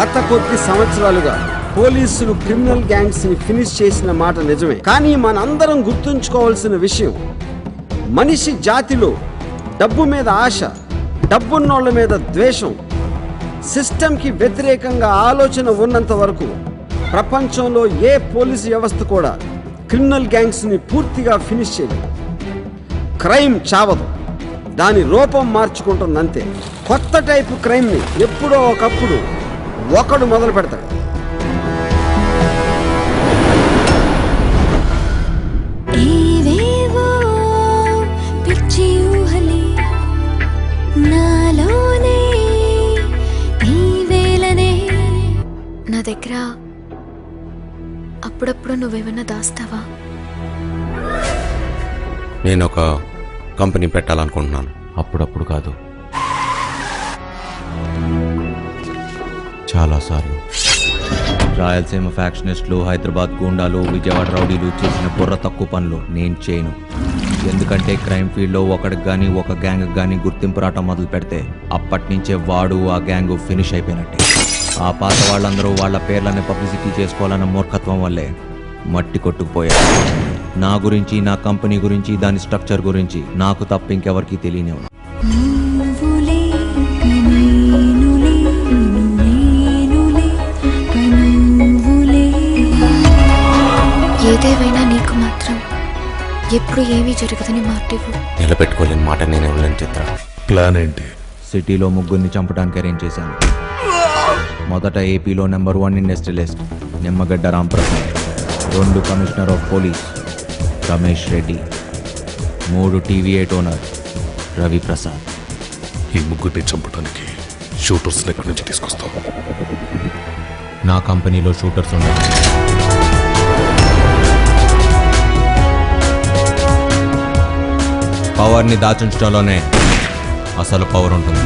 గత కొద్ది సంవత్సరాలుగా పోలీసులు క్రిమినల్ గ్యాంగ్స్ ని ఫినిష్ చేసిన మాట నిజమే. కానీ మనందరం గుర్తుంచుకోవాల్సిన విషయం, మనిషి జాతిలో డబ్బు మీద ఆశ, డబ్బున్నోళ్ల మీద ద్వేషం, సిస్టంకి వ్యతిరేకంగా ఆలోచన ఉన్నంత వరకు ప్రపంచంలో ఏ పోలీసు వ్యవస్థ కూడా క్రిమినల్ గ్యాంగ్స్ ని పూర్తిగా ఫినిష్ చేయలేదు. క్రైమ్ చావదు, దాని రూపం మార్చుకుంటుందంతే. కొత్త టైపు క్రైమ్ ని ఎప్పుడో ఒకప్పుడు ఒకడు మొదలు పెడతాడు. నా దగ్గర అప్పుడప్పుడు నువ్వేమన్నా దాస్తావా? నేను ఒక కంపెనీ పెట్టాలనుకుంటున్నాను. అప్పుడప్పుడు కాదు, చాలాసార్లు. రాయలసీమ ఫ్యాక్షనిస్టులు, హైదరాబాద్ గూండాలు, విజయవాడ రౌడీలు చేసిన బుర్ర తక్కువ పనులు నేను చేయను. ఎందుకంటే క్రైమ్ ఫీల్డ్లో ఒకడికి కానీ ఒక గ్యాంగ్ కానీ గుర్తింపు రావటం మొదలు పెడితే అప్పటి నుంచే వాడు ఆ గ్యాంగ్ ఫినిష్ అయిపోయినట్టే. ఆ పాత వాళ్ళందరూ వాళ్ళ పేర్లని పబ్లిసిటీ చేసుకోవాలన్న మూర్ఖత్వం వల్లే మట్టి కొట్టుకుపోయారు. నా గురించి, నా కంపెనీ గురించి, దాని స్ట్రక్చర్ గురించి నాకు తప్ప ఇంకెవరికి తెలియనివ్వను. ఏదేవైనా నీకు మాత్రం ఎప్పుడు ఏమీ జరగదని మాటివ్వు. నిలబెట్టుకోలేని మాట నేను ఇవ్వలేను చిత్ర. ప్లాన్ ఏంటి? సిటీలో ముగ్గురిని చంపడానికి అరేంజ్ చేశాను. మొదట ఏపీలో number 1 industrialist Nimmagadda Ramprasad, 2 commissioner of police Ramesh Reddy, 3 TV8 owner Ravi Prasad. ఈ ముగ్గురిని చంపడానికి షూటర్స్ ఎక్కడి నుంచి తీసుకొస్తావు? నా కంపెనీలో షూటర్స్ ఉన్నారు. పవర్ని దాచుంచడంలోనే అసలు పవర్ ఉంటుంది.